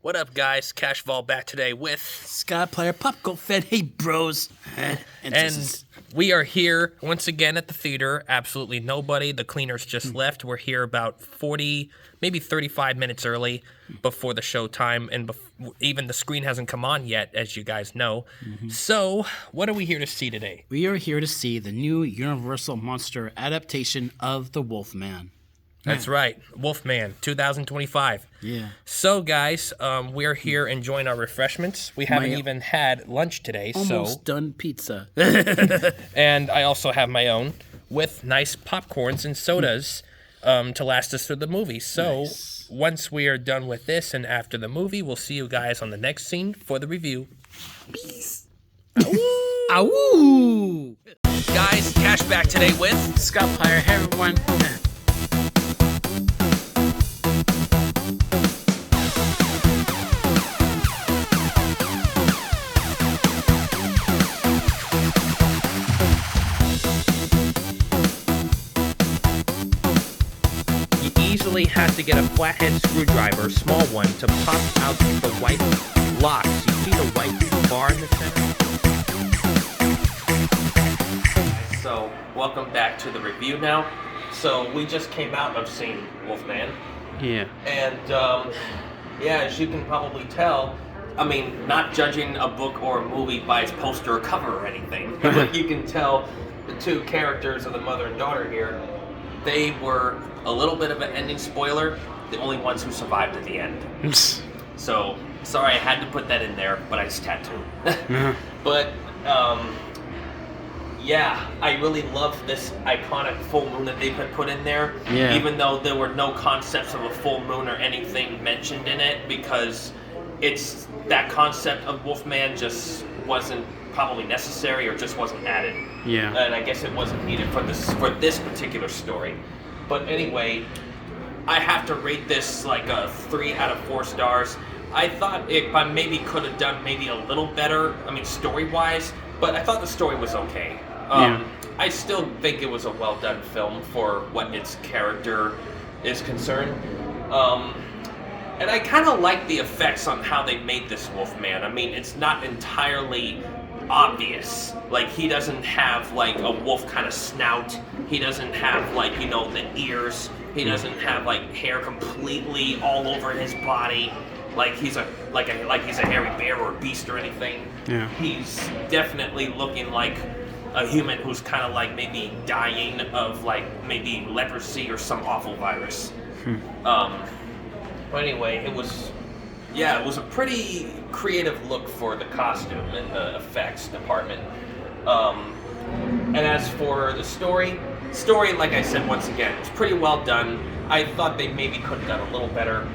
What up, guys? Cashval back today with Scottiplier PopcultFan. Hey, bros. and we are here once again at the theater. Absolutely nobody. The cleaners just left. We're here about 40, maybe 35 minutes early before the show time, and even the screen hasn't come on yet, as you guys know. So, what are we here to see today? We are here to see the new Universal Monster adaptation of The Wolfman. That's right, Wolfman 2025. Yeah. So, guys, we're here enjoying our refreshments. We haven't even had lunch today, Almost done pizza. And I also have my own with nice popcorns and sodas to last us through the movie. So, once we are done with this and after the movie, we'll see you guys on the next scene for the review. Peace. Awoo! Guys, Cash back today with Scottiplier. Hey, everyone. Easily has to get a flathead screwdriver, small one, to pop out the white locks. You see the white bar in the center? So, welcome back to the review now. So, we just came out of seeing Wolfman. Yeah. And, as you can probably tell, I mean, not judging a book or a movie by its poster or cover or anything, but you can tell the two characters of the mother and daughter here, they were a little bit of an ending spoiler, the only ones who survived at the end. So, sorry I had to put that in there, but I just had to. But, I really love this iconic full moon that they put in there, even though there were no concepts of a full moon or anything mentioned in it, because it's that concept of Wolfman just wasn't probably necessary or just wasn't added. Yeah. And I guess it wasn't needed for this particular story. But anyway, I have to rate this like a 3 out of 4 stars. I thought it maybe could have done maybe a little better, I mean story-wise, but I thought the story was okay. I still think it was a well-done film for what its character is concerned. And I kind of like the effects on how they made this Wolfman. I mean, it's not entirely obvious. Like, he doesn't have like a wolf kind of snout. He doesn't have like, the ears. He doesn't have like hair completely all over his body. Like he's a hairy bear or a beast or anything. Yeah. He's definitely looking like a human who's kind of like maybe dying of like maybe leprosy or some awful virus. But anyway, it was a pretty creative look for the costume and the effects department. And as for the story, like I said once again, it's pretty well done. I thought they maybe could have done a little better,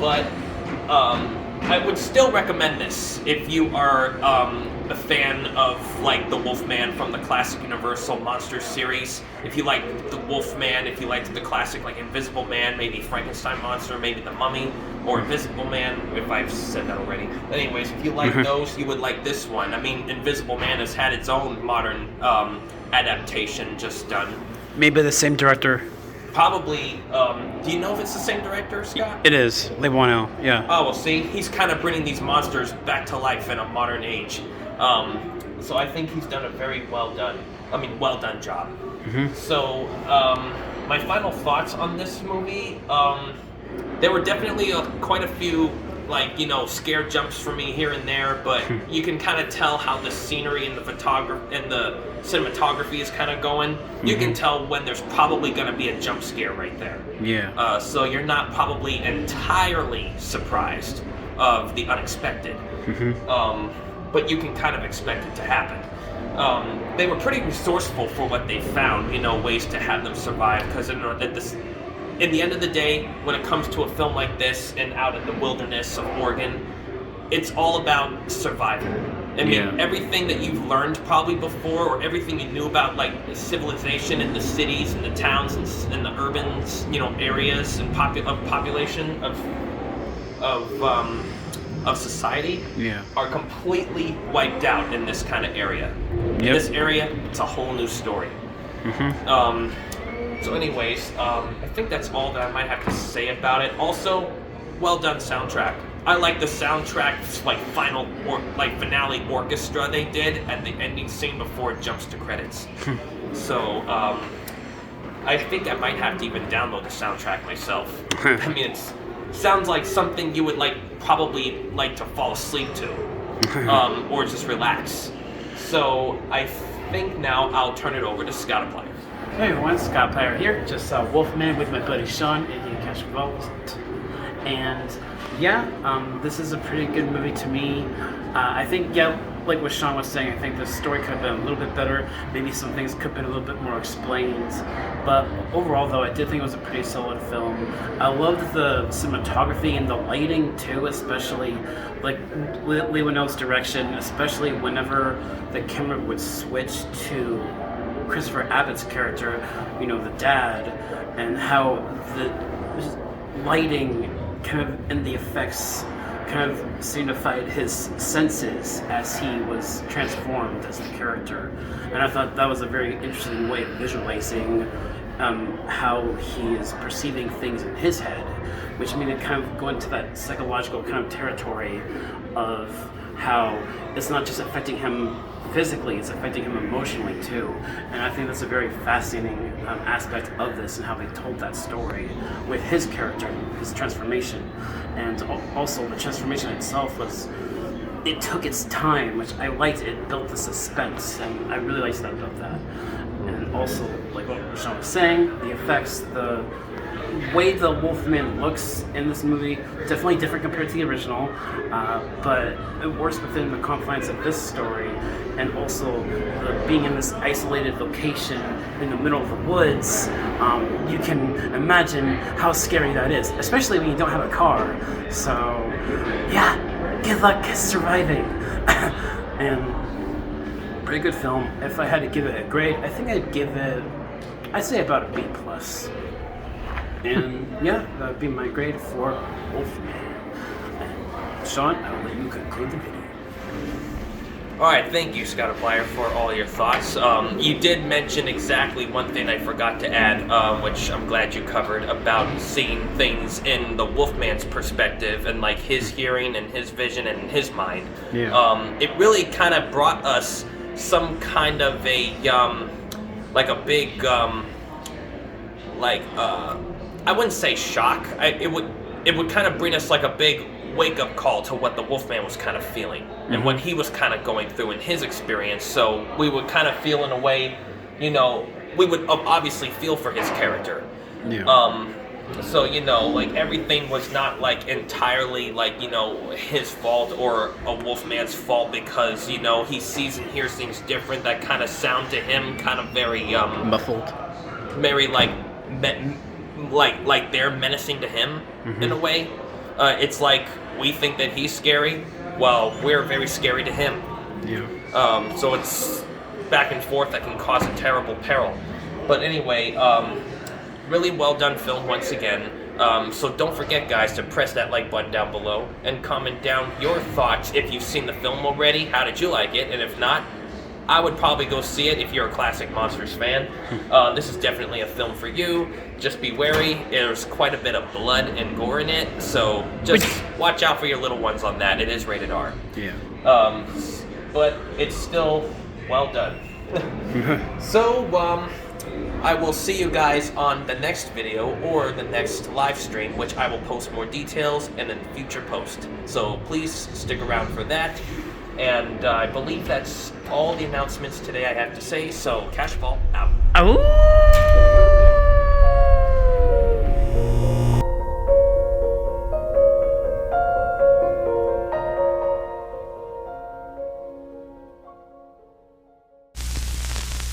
but I would still recommend this if you are a fan of like the Wolfman from the classic Universal Monsters series. If you like the Wolfman, if you liked the classic like Invisible Man, maybe Frankenstein Monster, maybe the Mummy, or Invisible Man, if I've said that already. Anyways, if you like those, you would like this one. I mean, Invisible Man has had its own modern adaptation just done. Maybe the same director. Probably, do you know if it's the same director, Scott? It is. Leigh Whannell, yeah. Oh, well, see, he's kind of bringing these monsters back to life in a modern age. So I think he's done a very well done job. So, my final thoughts on this movie, there were definitely quite a few, scare jumps for me here and there, but you can kind of tell how the scenery and the photography and the cinematography is kind of going. You can tell when there's probably going to be a jump scare right there. Yeah. So you're not probably entirely surprised of the unexpected. But you can kind of expect it to happen. They were pretty resourceful for what they found, ways to have them survive, because in the end of the day, when it comes to a film like this and out in the wilderness of Oregon, it's all about survival. I mean, everything that you've learned probably before, or everything you knew about like civilization in the cities and the towns and the urban, areas and population of society, are completely wiped out in this kind of area. In this area, it's a whole new story. So anyways, I think that's all that I might have to say about it. Also, well done soundtrack. I like the soundtrack, like finale orchestra they did at the ending scene before it jumps to credits. So I think I might have to even download the soundtrack myself. I mean, it sounds like something you would probably like to fall asleep to, or just relax. So I think now I'll turn it over to Scottiplier. Hey everyone, Scottiplier here. Just Wolfman with my buddy Sean, Indian Cash Vault. And this is a pretty good movie to me. I think, like what Sean was saying, I think the story could have been a little bit better. Maybe some things could have been a little bit more explained. But overall, though, I did think it was a pretty solid film. I loved the cinematography and the lighting, too, especially like Lee Whannell's direction, especially whenever the camera would switch to Christopher Abbott's character, the dad, and how the lighting and the effects kind of signified his senses as he was transformed as the character. And I thought that was a very interesting way of visualizing how he is perceiving things in his head, which made it kind of go into that psychological kind of territory of how it's not just affecting him physically, it's affecting him emotionally too. And I think that's a very fascinating aspect of this and how they told that story with his character, his transformation. And also the transformation itself it took its time, which I liked. It built the suspense, and I really liked that about that. And also, like what Sean was saying, the effects, the way the Wolfman looks in this movie, definitely different compared to the original, but it works within the confines of this story, and also being in this isolated location in the middle of the woods. You can imagine how scary that is, especially when you don't have a car. So good luck surviving. And pretty good film. If I had to give it a grade, I think I'd say about a B+. And that would be my grade for Wolfman. And Sean, I will let you conclude the video. Alright, thank you, Scottiplier, for all your thoughts. You did mention exactly one thing I forgot to add, which I'm glad you covered, about seeing things in the Wolfman's perspective and his hearing and his vision and his mind. Yeah. It really kind of brought us some kind of a big I wouldn't say shock. It would kind of bring us a big wake-up call to what the Wolfman was kind of feeling and what he was kind of going through in his experience. So we would kind of feel in a way, we would obviously feel for his character. Yeah. So everything was not entirely his fault or a Wolfman's fault, because he sees and hears things different that kind of sound to him kind of very muffled, very they're menacing to him in a way. It's like we think that he's scary, while we're very scary to him. Yeah. So it's back and forth that can cause a terrible peril. But anyway, really well done film once again. So don't forget, guys, to press that like button down below and comment down your thoughts if you've seen the film already. How did you like it? And if not, I would probably go see it if you're a classic Monsters fan. This is definitely a film for you. Just be wary. There's quite a bit of blood and gore in it, so just watch out for your little ones on that. It is rated R. Yeah. But it's still well done. So, I will see you guys on the next video or the next live stream, which I will post more details in a future post. So please stick around for that. And I believe that's all the announcements today I have to say, so Cash Ball out. Oh!